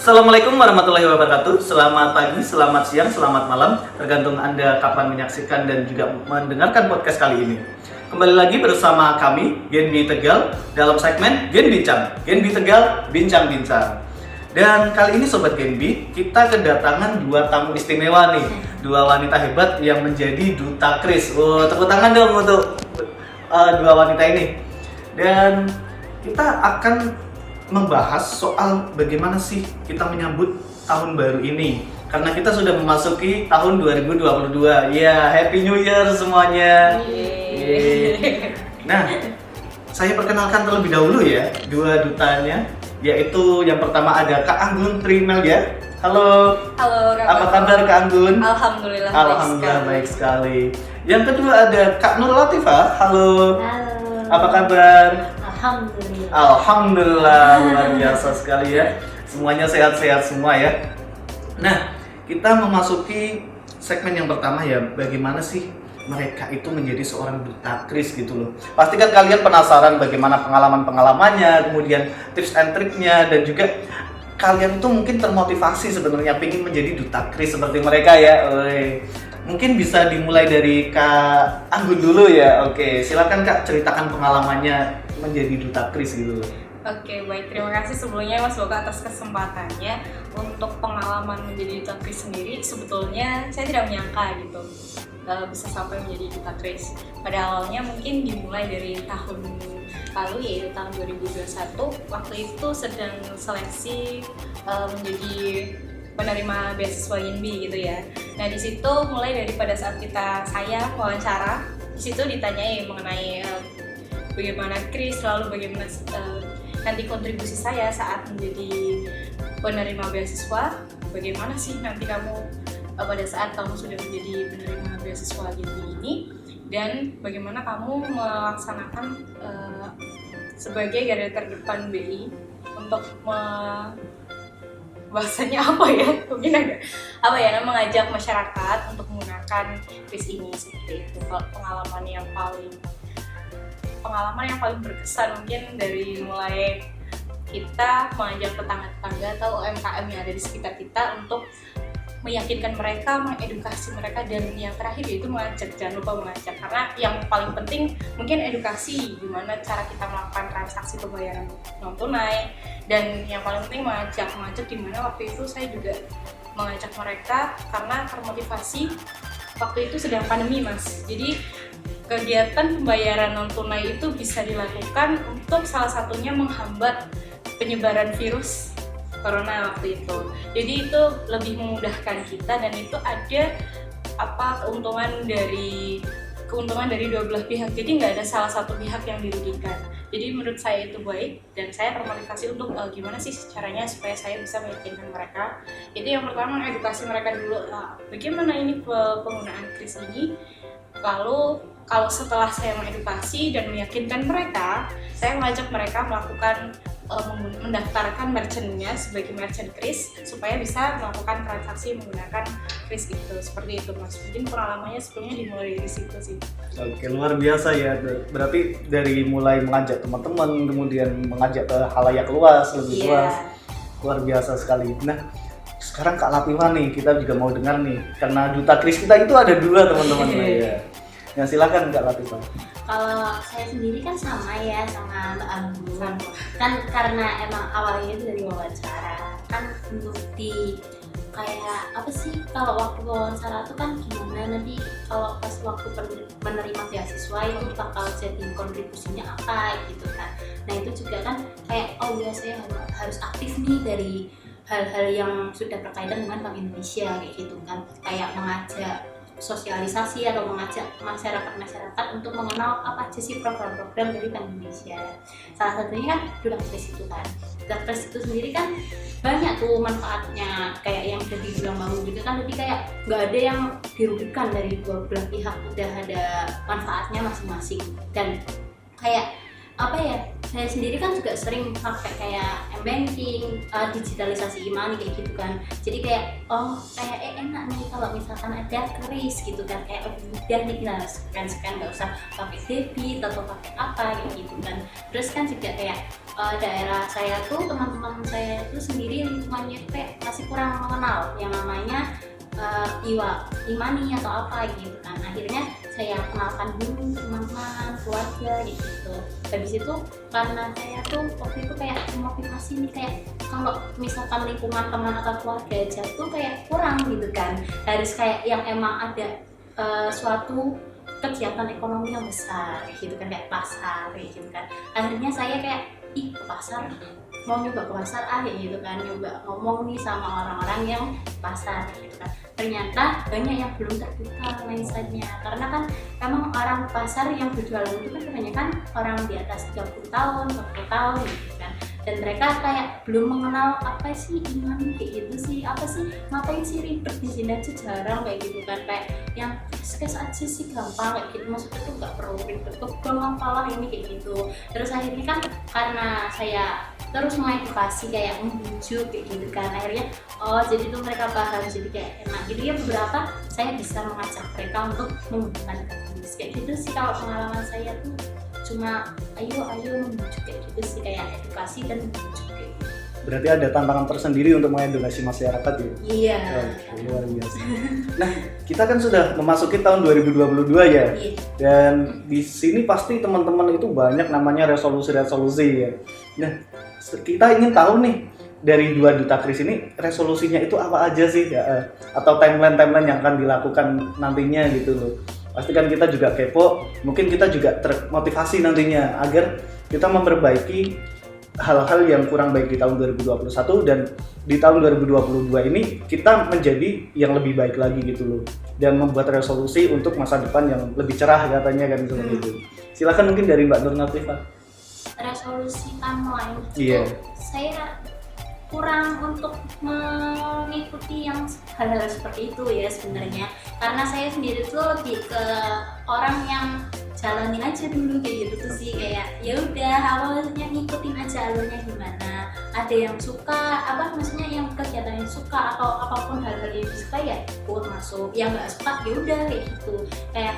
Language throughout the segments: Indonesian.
Assalamualaikum warahmatullahi wabarakatuh. Selamat pagi, selamat siang, selamat malam, tergantung Anda kapan menyaksikan dan juga mendengarkan podcast kali ini. Kembali lagi bersama kami, Genbi Tegal, dalam segmen Gen Bincang. Genbi Tegal, bincang-bincang. Dan kali ini Sobat Genbi, kita kedatangan dua tamu istimewa nih. Dua wanita hebat yang menjadi duta kris. Oh, tepuk tangan dong untuk dua wanita ini. Dan kita akan membahas soal bagaimana sih kita menyambut tahun baru ini. Karena kita sudah memasuki tahun 2022. Ya, Happy New Year semuanya. Yeay. Nah, saya perkenalkan terlebih dahulu ya dua dutanya, yaitu yang pertama ada Kak Anggun Trimel ya. Halo. Halo, Kak. Apa kabar Kak Anggun? Alhamdulillah Baik sekali. Yang kedua ada Kak Nur Latifah. Halo. Halo. Apa kabar? Alhamdulillah. Luar biasa sekali ya. Semuanya sehat-sehat semua ya. Nah, kita memasuki segmen yang pertama ya. Bagaimana sih mereka itu menjadi seorang duta kris gitu loh. Pasti kan kalian penasaran bagaimana pengalaman-pengalamannya, kemudian tips and triknya, dan juga kalian tuh mungkin termotivasi sebenarnya pengen menjadi duta kris seperti mereka ya. Mungkin bisa dimulai dari Kak Anggun dulu ya. Oke, silakan Kak, ceritakan pengalamannya menjadi duta kris gitu. Oke, baik. Terima kasih sebelumnya Mas Boga atas kesempatannya. Untuk pengalaman menjadi duta kris sendiri, sebetulnya saya tidak menyangka gitu bisa sampai menjadi duta kris. Pada awalnya mungkin dimulai dari tahun lalu, yaitu tahun 2021. Waktu itu sedang seleksi menjadi penerima beasiswa YINBI gitu ya. Nah, di situ mulai dari pada saat saya wawancara, di situ ditanyai mengenai bagaimana kris, lalu bagaimana nanti kontribusi saya saat menjadi penerima beasiswa, bagaimana sih nanti kamu pada saat kamu sudah menjadi penerima beasiswa YINBI ini, dan bagaimana kamu melaksanakan sebagai garda terdepan BI untuk bahasanya apa ya, mungkin ada mengajak masyarakat untuk menggunakan kris ini, seperti itu. Pengalaman yang paling berkesan mungkin dari mulai kita mengajak tetangga-tetangga atau UMKM yang ada di sekitar kita untuk meyakinkan mereka, mengedukasi mereka, dan yang terakhir yaitu mengajak, jangan lupa mengajak, karena yang paling penting mungkin edukasi gimana cara kita melakukan transaksi pembayaran non tunai, dan yang paling penting mengajak dimana waktu itu saya juga mengajak mereka karena termotivasi waktu itu sedang pandemi Mas, jadi kegiatan pembayaran non tunai itu bisa dilakukan untuk salah satunya menghambat penyebaran virus corona waktu itu. Jadi itu lebih memudahkan kita, dan itu ada keuntungan dari dua belah pihak. Jadi nggak ada salah satu pihak yang dirugikan. Jadi menurut saya itu baik, dan saya termotivasi untuk gimana sih caranya supaya saya bisa meyakinkan mereka. Itu yang pertama, edukasi mereka dulu. Bagaimana ini penggunaan kris ini. Lalu kalau setelah saya mengedukasi dan meyakinkan mereka, saya mengajak mereka melakukan mendaftarkan merchant-nya sebagai merchant kris supaya bisa melakukan transaksi menggunakan kris itu. Seperti itu Mas. Mungkin pengalamannya sebelumnya dimulai dari situ sih. Oke, luar biasa ya. Berarti dari mulai mengajak teman-teman, kemudian mengajak ke halayak luas, lebih luas. Luar biasa sekali. Nah, sekarang Kak Latifah nih, kita juga mau dengar nih. Karena duta kris kita itu ada dua teman-teman ya. Nah, silakan Kak Latifah. Kalau saya sendiri kan sama ya sama Mbak Anggun, kan karena emang awalnya itu dari wawancara, kan untuk kayak apa sih, kalau waktu wawancara tuh kan gimana nanti kalau pas waktu menerima beasiswa itu bakal jadi kontribusinya apa gitu kan. Nah itu juga kan kayak saya harus aktif nih dari hal-hal yang sudah berkaitan dengan Bank Indonesia kayak gitu kan, kayak mengajak sosialisasi atau mengajak masyarakat untuk mengenal apa aja sih program-program dari Bank Indonesia. Salah satunya kan duta kris itu kan. Duta kris itu sendiri kan banyak tuh manfaatnya, kayak yang udah dibilang bangun juga kan, jadi kayak nggak ada yang dirugikan dari dua belah pihak, udah ada manfaatnya masing-masing. Dan kayak saya sendiri kan juga sering pakai kayak m-banking, digitalisasi e-money kayak gitu kan. Jadi kayak kayak enak nih kalau misalkan ada kris gitu kan, kayak lebih mudah nih kita scan nggak usah pakai debit atau pakai apa kayak gitu kan. Terus kan juga kayak daerah saya tuh, teman-teman saya itu sendiri lingkungannya kayak masih kurang mengenal yang namanya e-money atau apa gitu kan. Akhirnya saya kenalkan dulu teman-teman, keluarga gitu. Habis itu karena saya tuh waktu itu kayak motivasi nih, kayak kalau misalkan lingkungan teman atau keluarga aja tuh kayak kurang gitu kan, harus kayak yang emang ada suatu kegiatan ekonomi yang besar gitu kan, kayak pasar gitu kan. Akhirnya saya kayak ke pasar, mau nyoba ke pasar gitu kan, nyoba ngomong nih sama orang-orang yang pasar gitu kan. Ternyata banyak yang belum terbuka mindsetnya, karena kan emang orang pasar yang berjualan itu kan kebanyakan orang di atas 30 tahun, 40 tahun gitu kan. Dan mereka kayak belum mengenal apa sih e-money kayak gitu sih, apa sih, ngapain sih ribet di sini aja, jarang kayak gitu kan, kayak yang cash aja sih gampang kayak gitu, maksudnya tuh nggak perlu ribet tuh gampang ini kayak gitu. Terus akhirnya kan karena saya terus mengedukasi kayak membujuk kayak gitu kan, akhirnya jadi tuh mereka paham, jadi kayak enak gitu ya. Beberapa saya bisa mengajak mereka untuk menggunakan kris kayak gitu sih. Kalau pengalaman saya tuh cuma ayo membujuk kayak gitu sih, kayak edukasi dan membujuk kayak gitu. Berarti ada tantangan tersendiri untuk mengedukasi masyarakat ya? Iya. Luar biasa. Nah, kita kan sudah memasuki tahun 2022 ya. Iya. Dan di sini pasti teman-teman itu banyak namanya resolusi ya. Nah, kita ingin tahu nih dari 2 Duta Kris ini resolusinya itu apa aja sih ya? Atau timeline yang akan dilakukan nantinya gitu loh. Pasti kan kita juga kepo, mungkin kita juga termotivasi nantinya agar kita memperbaiki hal-hal yang kurang baik di tahun 2021 dan di tahun 2022 ini kita menjadi yang lebih baik lagi gitu loh, dan membuat resolusi untuk masa depan yang lebih cerah katanya kan seperti itu. Silakan mungkin dari Mbak Nur Natifah. Resolusi timeline Iya. Saya kurang untuk mengikuti yang hal-hal seperti itu ya sebenarnya, karena saya sendiri tuh lebih ke orang yang jalanin aja dulu kayak gitu tuh sih, kayak ya udah awalnya ngikutin aja alurnya gimana, ada yang suka maksudnya yang kegiatan yang suka atau apapun hal-hal yang disuka ya ikut masuk, yang nggak suka ya udah kayak gitu, kayak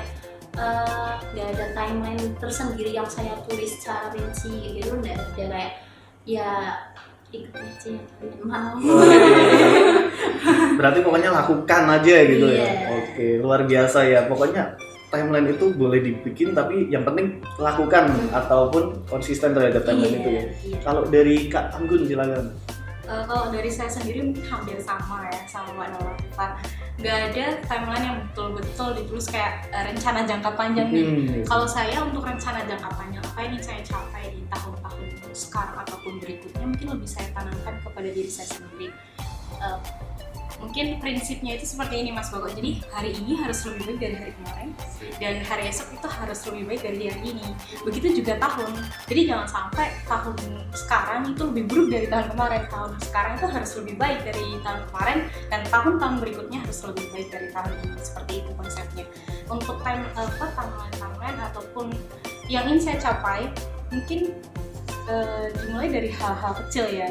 nggak ada timeline tersendiri yang saya tulis secara rinci gitu, nggak ada, kayak ya ikut aja yang mau. Berarti pokoknya lakukan aja gitu ya. Iya. Oke, luar biasa ya. Pokoknya timeline itu boleh dibikin tapi yang penting lakukan ataupun konsisten terhadap timeline itu ya. Iya. Kalau dari Kak Anggun silakan. Kalau dari saya sendiri mungkin hampir sama ya sama Mbak Nova. Nggak ada timeline yang betul-betul ditulis kayak rencana jangka panjang nih. Kalau saya untuk rencana jangka panjang apa yang ingin saya capai di tahun-tahun sekarang ataupun berikutnya, mungkin lebih saya tanamkan kepada diri saya sendiri. Mungkin prinsipnya itu seperti ini Mas Bogo. Jadi hari ini harus lebih baik dari hari kemarin, dan hari esok itu harus lebih baik dari hari ini. Begitu juga tahun. Jadi jangan sampai tahun sekarang itu lebih buruk dari tahun kemarin. Tahun sekarang itu harus lebih baik dari tahun kemarin, dan tahun-tahun berikutnya harus lebih baik dari tahun ini. Seperti itu konsepnya. Untuk timeline ataupun yang ingin saya capai, mungkin dimulai dari hal-hal kecil ya.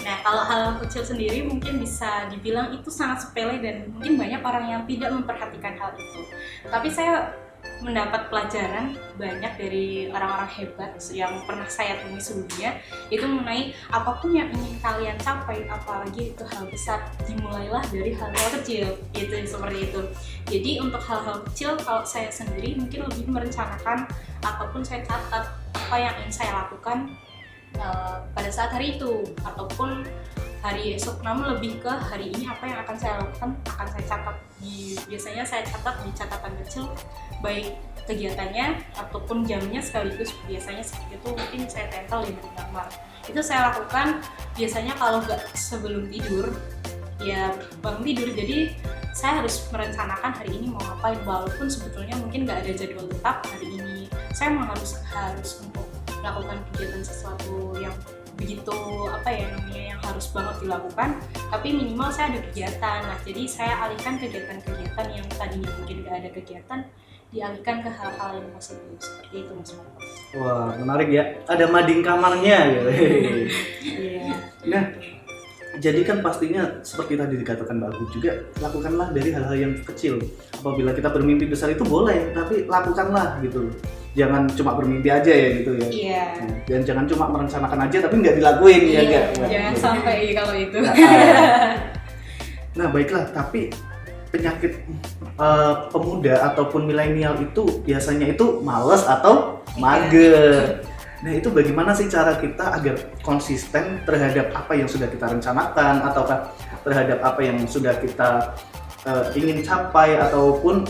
Nah, kalau hal kecil sendiri mungkin bisa dibilang itu sangat sepele dan mungkin banyak orang yang tidak memperhatikan hal itu. Tapi saya mendapat pelajaran banyak dari orang-orang hebat yang pernah saya temui sebelumnya, itu mengenai apapun yang ingin kalian capai, apalagi itu hal besar, dimulailah dari hal-hal kecil, gitu seperti itu. Jadi untuk hal-hal kecil, kalau saya sendiri mungkin lebih merencanakan ataupun saya catat apa yang ingin saya lakukan pada saat hari itu ataupun hari esok, namun lebih ke hari ini apa yang akan saya lakukan akan saya catat biasanya saya catat di catatan kecil, baik kegiatannya ataupun jamnya sekaligus. Biasanya seperti itu, mungkin saya tempel di kamar. Itu saya lakukan biasanya kalau nggak sebelum tidur ya bangun tidur. Jadi saya harus merencanakan hari ini mau ngapain, walaupun sebetulnya mungkin nggak ada jadwal tetap hari ini saya memang harus untuk melakukan kegiatan sesuatu yang begitu apa ya namanya yang harus banget dilakukan, tapi minimal saya ada kegiatan. Nah jadi saya alihkan kegiatan-kegiatan yang tadinya mungkin nggak ada kegiatan, dialihkan ke hal-hal yang positif seperti itu Mas Marco. Wah, menarik ya. Ada mading kamarnya gitu. Iya. Nah, jadi kan pastinya seperti tadi dikatakan Mbak Agus juga, lakukanlah dari hal-hal yang kecil. Apabila kita bermimpi besar itu boleh, tapi lakukanlah gitu. Jangan cuma bermimpi aja ya gitu ya. Iya. Dan jangan cuma merencanakan aja tapi nggak dilakuin ya enggak. Jangan sampai kalau itu. Nah, baiklah, tapi penyakit pemuda ataupun milenial itu biasanya itu malas atau mager. Nah, itu bagaimana sih cara kita agar konsisten terhadap apa yang sudah kita rencanakan ataukah terhadap apa yang sudah kita ingin capai ataupun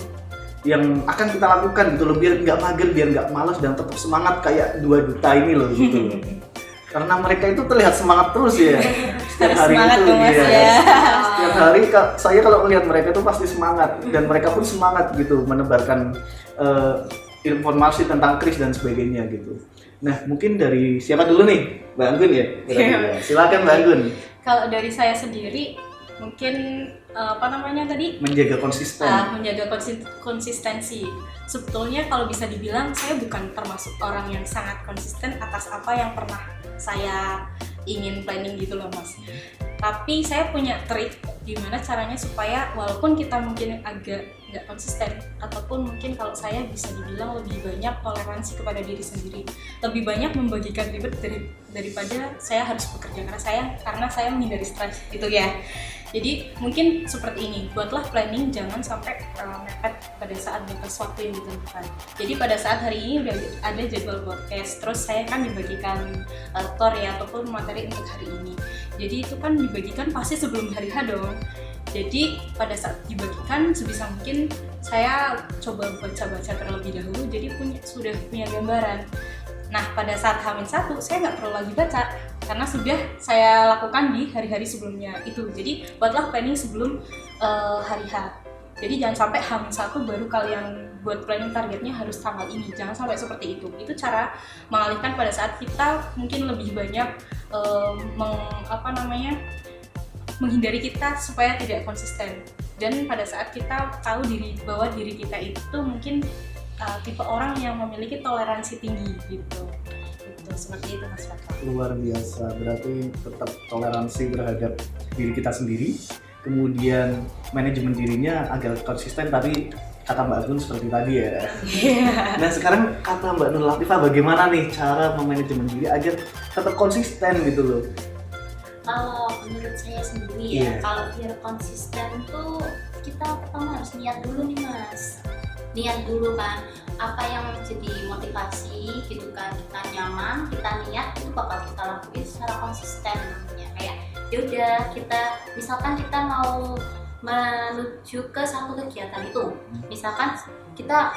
yang akan kita lakukan gitu loh, biar nggak mager, biar nggak malas dan tetap semangat kayak dua duta ini loh gitu loh. Karena mereka itu terlihat semangat terus ya setiap hari semangat itu tuh, Mas, iya. ya. Setiap hari saya kalau melihat mereka itu pasti semangat dan mereka pun semangat gitu menebarkan informasi tentang Kris dan sebagainya gitu. Nah, mungkin dari siapa dulu nih? Mbak Anggun ya? Silakan Mbak Anggun. Kalau dari saya sendiri mungkin apa namanya tadi? Menjaga konsisten. Menjaga konsistensi. Sebetulnya kalau bisa dibilang saya bukan termasuk orang yang sangat konsisten atas apa yang pernah saya ingin planning gitu loh Mas. Tapi saya punya trik gimana caranya supaya walaupun kita mungkin agak nggak konsisten ataupun mungkin kalau saya bisa dibilang lebih banyak toleransi kepada diri sendiri, lebih banyak membagikan ribet daripada saya harus bekerja karena saya menghindari stres gitu ya. Jadi mungkin seperti ini, buatlah planning jangan sampai mepet pada saat batas waktu yang ditentukan. Jadi pada saat hari ini udah ada jadwal podcast, terus saya kan dibagikan tor ya ataupun materi untuk hari ini. Jadi itu kan dibagikan pasti sebelum hari H dong. Jadi pada saat dibagikan sebisa mungkin saya coba baca-baca terlebih dahulu, jadi sudah punya gambaran. Nah pada saat H-1 saya nggak perlu lagi baca karena sudah saya lakukan di hari-hari sebelumnya itu. Jadi buatlah planning sebelum hari H. Jadi jangan sampai H-1 baru kalian buat planning targetnya harus tanggal ini. Jangan sampai seperti itu. Itu cara mengalihkan pada saat kita mungkin lebih banyak menghindari kita supaya tidak konsisten. Dan pada saat kita tahu bahwa diri kita itu mungkin tipe orang yang memiliki toleransi tinggi gitu. Itu seperti itu Mas Fakar. Luar biasa, berarti tetap toleransi terhadap diri kita sendiri, kemudian manajemen dirinya agar konsisten tadi kata Mbak Gun seperti tadi ya. Nah sekarang kata Mbak Nur Latifah, bagaimana nih cara memanajemen diri agar tetap konsisten gitu loh? Kalau menurut saya sendiri ya, kalau biar konsisten tuh kita pertama harus niat dulu nih Mas. Niat dulu kan, apa yang jadi motivasi gitu kan, kita nyaman, kita niat, itu bakal kita lakuin secara konsisten namanya. Kayak yaudah kita, misalkan kita mau menuju ke satu kegiatan itu, misalkan kita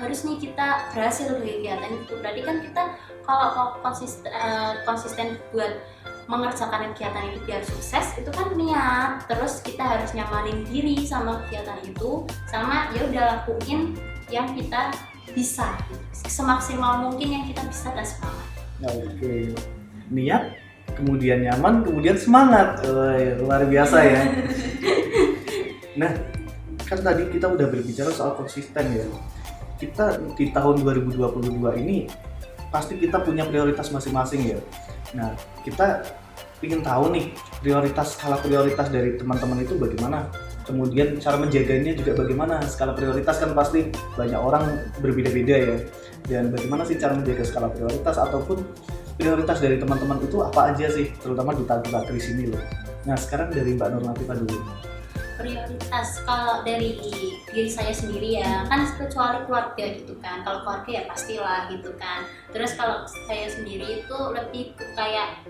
harus nih kita berhasil di kegiatan itu, berarti kan kita kalau konsisten buat mengerjakan kegiatan itu biar sukses itu kan niat, terus kita harus nyamanin diri sama kegiatan itu, sama ya udah lakuin yang kita bisa semaksimal mungkin yang kita bisa dan semangat. Oke, niat, kemudian nyaman, kemudian semangat. Luar biasa ya. Nah, kan tadi kita udah berbicara soal konsisten ya. Kita di tahun 2022 ini pasti kita punya prioritas masing-masing ya. Nah, kita ingin tahu nih skala prioritas dari teman-teman itu bagaimana. Kemudian cara menjaganya juga bagaimana. Skala prioritas kan pasti banyak orang berbeda-beda ya. Dan bagaimana sih cara menjaga skala prioritas ataupun prioritas dari teman-teman itu apa aja sih, terutama di duta Kris ini loh. Nah, sekarang dari Mbak Nur Latifah dulu. Prioritas kalau dari diri saya sendiri ya kan, kecuali keluarga gitu kan. Kalau keluarga ya pastilah gitu kan. Terus kalau saya sendiri itu lebih ke kayak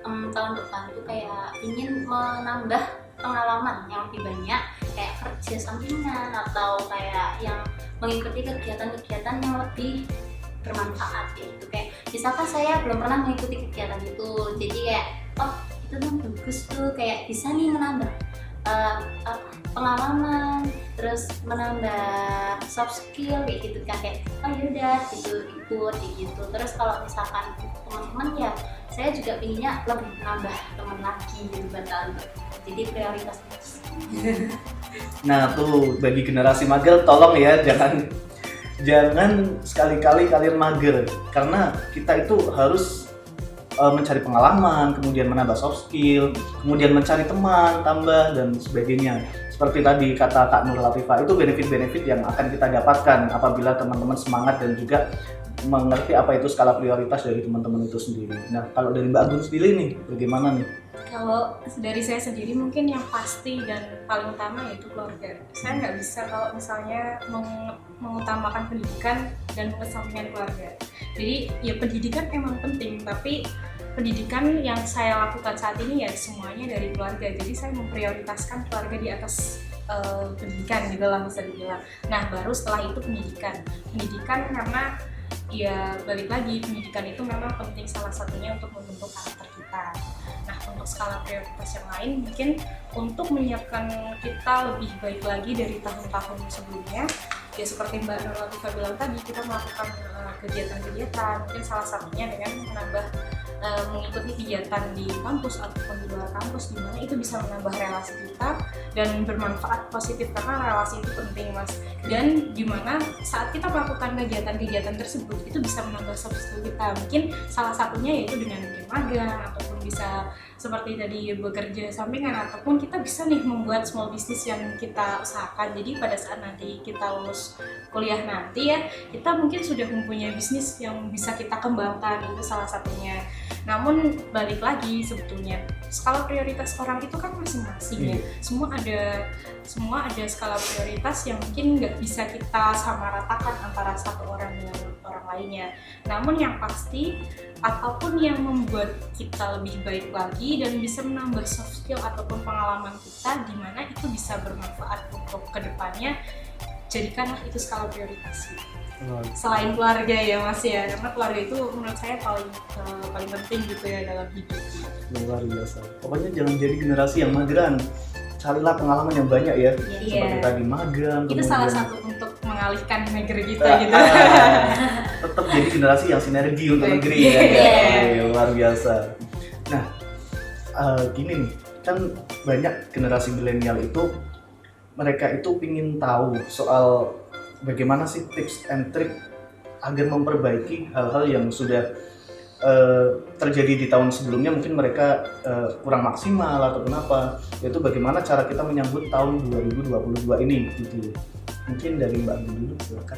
tahun depan tuh kayak ingin menambah pengalaman yang lebih banyak, kayak kerja sampingan atau kayak yang mengikuti kegiatan-kegiatan yang lebih bermanfaat gitu. Kayak misalkan saya belum pernah mengikuti kegiatan itu, jadi kayak itu kan bagus tuh, kayak bisa nih menambah pengalaman, terus menambah soft skill kayak gitu kan, kayak oh yaudah gitu ikut kayak gitu. Terus kalau misalkan teman-teman ya saya juga pinginnya lebih nambah teman lagi gitu kan, jadi prioritas. Nah tuh bagi generasi mager tolong ya jangan sekali-kali kalian mager, karena kita itu harus mencari pengalaman, kemudian menambah soft skill, kemudian mencari teman tambah dan sebagainya. Seperti tadi kata Kak Nur Latifah, itu benefit-benefit yang akan kita dapatkan apabila teman-teman semangat dan juga mengerti apa itu skala prioritas dari teman-teman itu sendiri. Nah kalau dari Mbak Agun sendiri nih, bagaimana nih? Kalau dari saya sendiri mungkin yang pasti dan paling utama yaitu keluarga. Saya nggak bisa kalau misalnya mengutamakan pendidikan dan mengesampingkan keluarga. Jadi ya pendidikan emang penting, tapi pendidikan yang saya lakukan saat ini ya semuanya dari keluarga. Jadi saya memprioritaskan keluarga di atas pendidikan gitu lah bisa dibilang. Nah baru setelah itu pendidikan karena ya balik lagi pendidikan itu memang penting, salah satunya untuk membentuk karakter kita. Nah untuk skala prioritas yang lain mungkin untuk menyiapkan kita lebih baik lagi dari tahun-tahun sebelumnya, ya seperti Mbak Nur Latifah bilang tadi, kita melakukan kegiatan-kegiatan, mungkin salah satunya dengan menambah mengikuti kegiatan di kampus ataupun di luar kampus, di mana itu bisa menambah relasi kita dan bermanfaat positif, karena relasi itu penting Mas. Dan gimana saat kita melakukan kegiatan-kegiatan tersebut itu bisa menambah soft skill kita, mungkin salah satunya yaitu dengan magang ataupun bisa seperti tadi bekerja sampingan, ataupun kita bisa nih membuat small business yang kita usahakan. Jadi pada saat nanti kita lulus kuliah nanti ya, kita mungkin sudah mempunyai bisnis yang bisa kita kembangkan, itu salah satunya. Namun balik lagi sebetulnya skala prioritas orang itu kan masing-masing ya. Semua ada skala prioritas yang mungkin nggak bisa kita samaratakan antara satu orang dengan orang lainnya. Namun yang pasti apapun yang membuat kita lebih baik lagi dan bisa menambah soft skill ataupun pengalaman kita, di mana itu bisa bermanfaat untuk kedepannya, jadikanlah itu skala prioritas. Selain keluarga ya Mas ya, karena keluarga itu menurut saya paling penting gitu ya dalam hidup. Luar biasa. Pokoknya jangan jadi generasi yang mageran. Carilah pengalaman yang banyak ya. Seperti tadi magang. Itu salah satu untuk mengalihkan mager kita gitu. Tetap jadi generasi yang sinergi untuk negeri ya. Luar biasa. Nah, gini nih, kan banyak generasi milenial itu mereka itu ingin tahu soal bagaimana sih tips and trick agar memperbaiki hal-hal yang sudah terjadi di tahun sebelumnya, mungkin mereka kurang maksimal ataupun apa, yaitu bagaimana cara kita menyambut tahun 2022 ini gitu. Mungkin dari Mbak Agung dulu, silakan.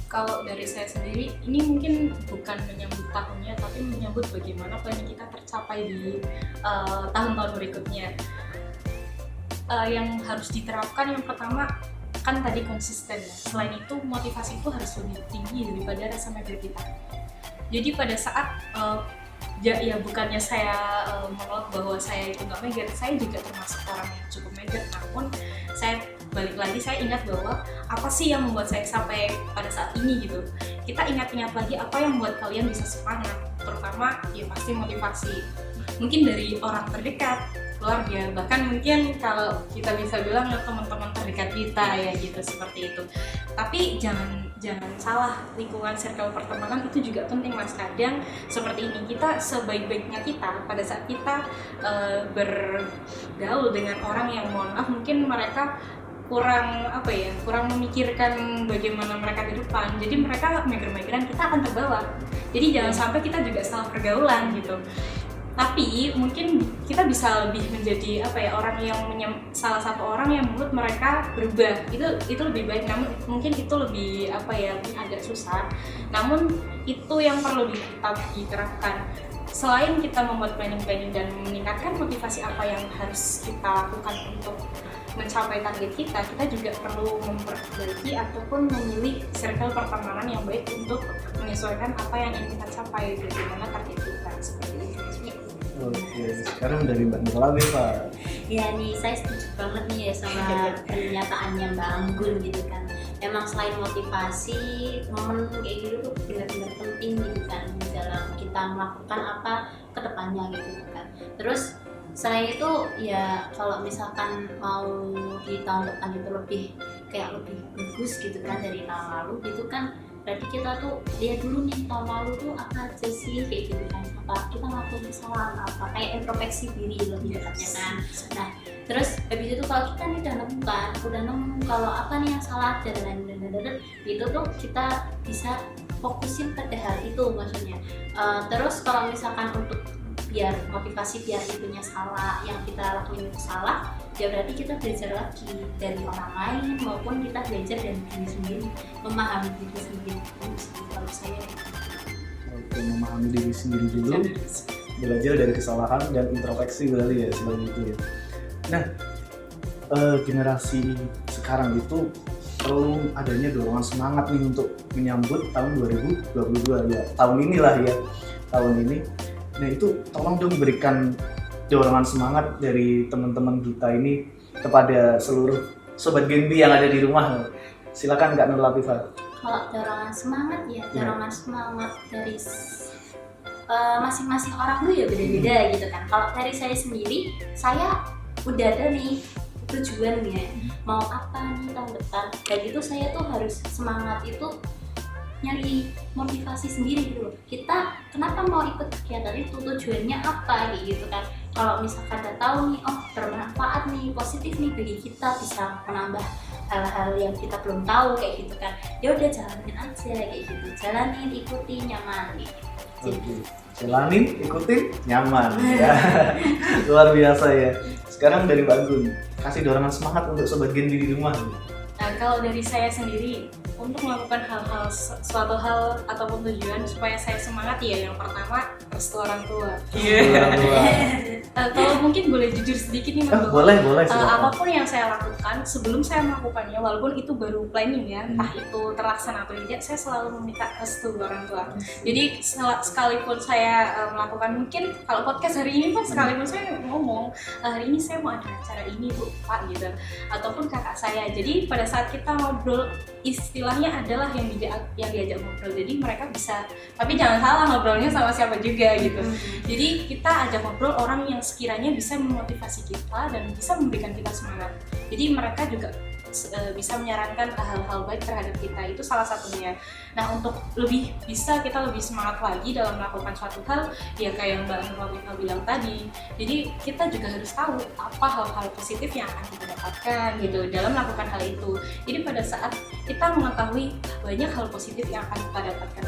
Kalau dari saya sendiri, ini mungkin bukan menyambut tahunnya, tapi menyambut bagaimana planning kita tercapai di tahun-tahun berikutnya. Yang harus diterapkan yang pertama kan tadi konsisten ya. Selain itu motivasi itu harus lebih tinggi daripada rasa mager kita. Jadi pada saat ya bukannya saya menolak bahwa saya itu nggak mager, saya juga termasuk orang yang cukup mager. Namun saya balik lagi, saya ingat bahwa apa sih yang membuat saya sampai pada saat ini gitu. Kita ingat-ingat lagi apa yang membuat kalian bisa semangat, terutama ya pasti motivasi. Mungkin dari orang terdekat, keluarga, bahkan mungkin kalau kita bisa bilang teman-teman terdekat kita ya gitu, seperti itu. Tapi jangan salah, lingkungan circle pertemanan itu juga penting Mas. Kadang seperti ini, kita sebaik-baiknya kita pada saat kita bergaul dengan orang yang mohon maaf mungkin mereka kurang memikirkan bagaimana mereka ke depan. Jadi mereka mager-mageran, kita akan terbawa. Jadi jangan sampai kita juga salah pergaulan gitu. Tapi mungkin kita bisa lebih menjadi salah satu orang yang menurut mereka berubah, itu lebih baik. Namun mungkin itu lebih agak susah. Namun itu yang perlu diterapkan. Selain kita membuat planning dan meningkatkan motivasi apa yang harus kita lakukan untuk mencapai target kita juga perlu memperbaiki ataupun memilih circle pertemanan yang baik untuk menyesuaikan apa yang ingin kita capai, bagaimana target kita, seperti itu. Oke, sekarang dari Mbak Nur Latifah. Ya nih, saya setuju banget nih ya sama pernyataannya Mbak Anggun gitu kan. Emang selain motivasi, momen kayak gitu tuh benar-benar penting gitu kan dalam kita melakukan apa ke depannya gitu kan. Terus Selain itu ya kalau misalkan mau di tahun depan itu lebih bagus gitu kan dari tahun lalu gitu kan, berarti kita tuh lihat dulu nih tahun lalu tuh apa aja sih kayak gitu kan, apa kita ngelakuin kesalahan apa, kayak introspeksi diri lebih dekatnya kan. Nah terus habis itu kalau kita nih udah nemu kalau apa nih yang salah dan itu tuh kita bisa fokusin pada hal itu maksudnya. Terus kalau misalkan untuk biar motivasi biar itunya salah, yang kita lakuin itu salah, ya berarti kita belajar lagi dari orang lain maupun kita belajar dari diri sendiri, memahami diri sendiri. Kalau saya Oke, memahami diri sendiri dulu, belajar dari kesalahan dan introspeksi berarti ya seperti itu ya. Nah, generasi sekarang itu perlu adanya dorongan semangat nih untuk menyambut tahun 2022 ya, tahun inilah ya, tahun ini. Nah itu tolong dong berikan dorongan semangat dari teman-teman kita ini kepada seluruh sobat Genbi yang ada di rumah. Silakan Kak Nur Latifah. kalau dorongan semangat ya, dorongan semangat dari masing-masing orang tuh ya beda-beda gitu kan. Kalau dari saya sendiri, saya udah ada nih tujuannya mau apa nih tahun depan, dan itu saya tuh harus semangat itu nyari motivasi sendiri gitu loh. Kita kenapa mau ikut kegiatan itu, tujuannya apa kayak gitu kan. Kalau misalkan udah tahu nih, oh bermanfaat nih, positif nih bagi kita, bisa menambah hal-hal yang kita belum tahu kayak gitu kan, ya udah jalanin aja kayak gitu, jalanin, ikuti, nyaman gitu. Oke. Jalanin, ikutin, nyaman ya. Luar biasa ya. Sekarang dari Mbak Gun, kasih dorongan semangat untuk sobat Genbi di rumah. Nah, kalau dari saya sendiri, untuk melakukan suatu hal ataupun tujuan supaya saya semangat ya, yang pertama restu orang tua. Kalau mungkin boleh jujur sedikit nih Mas. Boleh. Apapun yang saya lakukan sebelum saya melakukannya, walaupun itu baru planning ya, entah itu terlaksana atau tidak, saya selalu meminta restu orang tua. Jadi sekalipun saya melakukan, mungkin kalau podcast hari ini pun sekalipun saya ngomong hari ini saya mau ada acara ini Bu, Pak gitu, ataupun kakak saya. Jadi pada saat kita ngobrol, istilahnya adalah yang diajak ngobrol, jadi mereka bisa, tapi jangan salah ngobrolnya sama siapa juga gitu. Jadi kita ajak ngobrol orang yang sekiranya bisa memotivasi kita dan bisa memberikan kita semangat. Jadi mereka juga bisa menyarankan hal-hal baik terhadap kita, itu salah satunya. Nah, untuk kita lebih semangat lagi dalam melakukan suatu hal, ya kayak Mbak Nur Latifah bilang tadi. Jadi kita juga harus tahu apa hal-hal positif yang akan kita dapatkan gitu dalam melakukan hal itu. Jadi pada saat kita mengetahui banyak hal positif yang akan kita dapatkan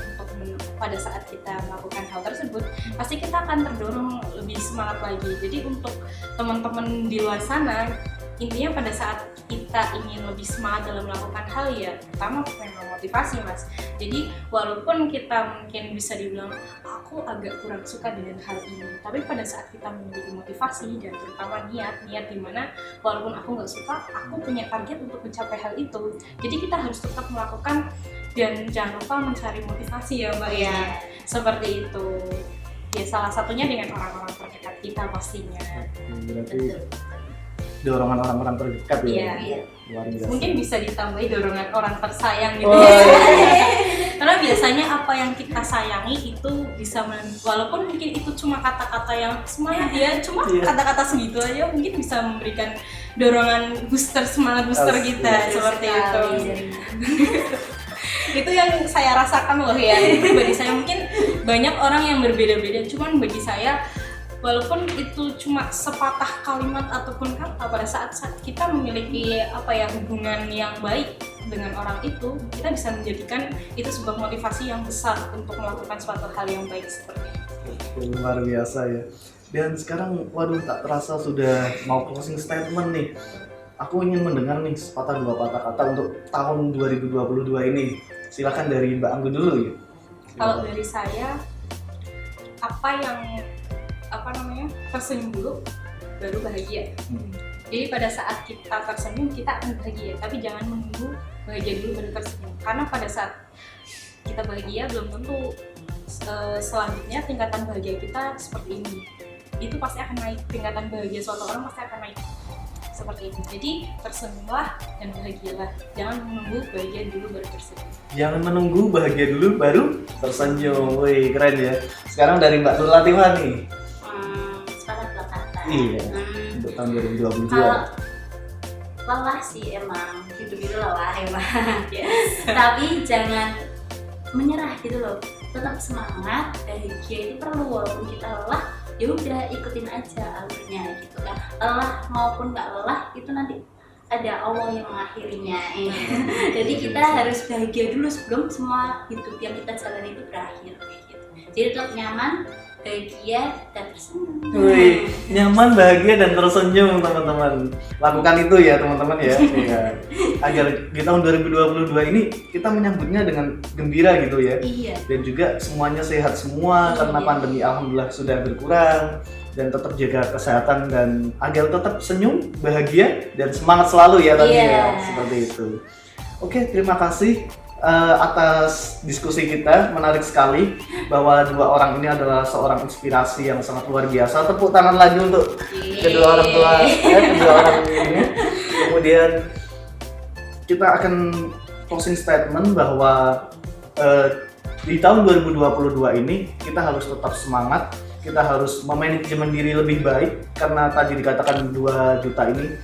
pada saat kita melakukan hal tersebut, pasti kita akan terdorong lebih semangat lagi. Jadi untuk teman-teman di luar sana, intinya pada saat kita ingin lebih semangat dalam melakukan hal, ya pertama memang motivasi Mas. Jadi walaupun kita mungkin bisa dibilang aku agak kurang suka dengan hal ini, tapi pada saat kita memiliki motivasi dan terutama niat dimana walaupun aku nggak suka, aku punya target untuk mencapai hal itu. Jadi kita harus tetap melakukan dan jangan lupa mencari motivasi ya Mbak ya. Seperti itu. Ya salah satunya dengan orang-orang terdekat kita pastinya. Berarti dorongan orang-orang terdekat ya. Iya. Luar biasa. Mungkin bisa ditambahi dorongan orang tersayang gitu. Iya. Karena biasanya apa yang kita sayangi itu bisa walaupun mungkin itu cuma kata-kata yang semangat ya, cuma kata-kata segitu aja mungkin bisa memberikan dorongan semangat booster kita seperti itu. Itu yang saya rasakan loh ya, pribadi saya. Mungkin banyak orang yang berbeda-beda, cuman bagi saya walaupun itu cuma sepatah kalimat ataupun kata, pada saat kita memiliki hubungan yang baik dengan orang itu, kita bisa menjadikan itu sebuah motivasi yang besar untuk melakukan suatu hal yang baik seperti itu. Luar biasa ya. Dan sekarang waduh tak terasa sudah mau closing statement nih. Aku ingin mendengar nih sepatah dua patah kata untuk tahun 2022 ini. Silakan dari Mbak Anggun dulu ya. Kalau dari saya, tersenyum dulu baru bahagia. Jadi pada saat kita tersenyum kita akan bahagia, tapi jangan menunggu bahagia dulu baru tersenyum. Karena pada saat kita bahagia belum tentu selanjutnya tingkatan bahagia kita seperti ini. Itu pasti akan naik, tingkatan bahagia suatu orang pasti akan naik. Seperti itu. Jadi tersenyumlah dan bahagialah. Jangan menunggu bahagia dulu baru tersenyum. Jangan menunggu bahagia dulu baru tersenyum. Wih, keren ya. Sekarang dari Mbak Nur Latifah nih. Sepatah dua kata. Iya. Untuk tahun 2022. Kalau lelah sih emang, hidup itu lelah emang. Yes. Tapi jangan menyerah gitu loh. Tetap semangat, bahagia itu perlu walaupun kita lelah. Ya udah ikutin aja alurnya gitu kan. Lelah maupun nggak lelah itu nanti ada Allah yang mengakhirinya. Jadi kita harus bahagia dulu sebelum semua hidup yang kita jalani itu berakhir gitu. Jadi tetap nyaman, bahagia dan tersenyum. Wih, nyaman, bahagia, dan tersenyum teman-teman. Lakukan itu ya teman-teman ya. Iya. Agar di tahun 2022 ini kita menyambutnya dengan gembira gitu ya. Iya. Dan juga semuanya sehat semua karena Iya. pandemi alhamdulillah sudah berkurang. Dan tetap jaga kesehatan dan agar tetap senyum, bahagia, dan semangat selalu ya tadi Iya. ya. Seperti itu. Oke, terima kasih atas diskusi kita, menarik sekali bahwa dua orang ini adalah seorang inspirasi yang sangat luar biasa. Tepuk tangan lagi untuk kedua orang tua, kedua orang ini. Kemudian kita akan closing statement bahwa di tahun 2022 ini kita harus tetap semangat, kita harus memanajemen diri lebih baik karena tadi dikatakan 2 juta ini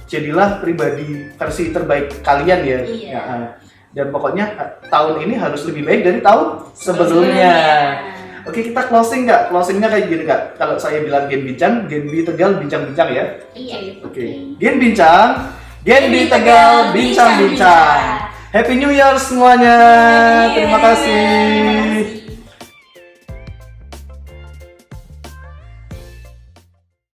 jadilah pribadi versi terbaik kalian ya. Iya. Ya, dan pokoknya tahun ini harus lebih baik dari tahun sebelumnya. Oke, kita closing nggak? Closingnya kayak gini nggak? Kalau saya bilang Gen Bincang, Gen B Tegal bincang-bincang ya. Iya. Oke. Gen Bincang, Gen B Tegal bincang-bincang. Happy New Year semuanya. Terima kasih.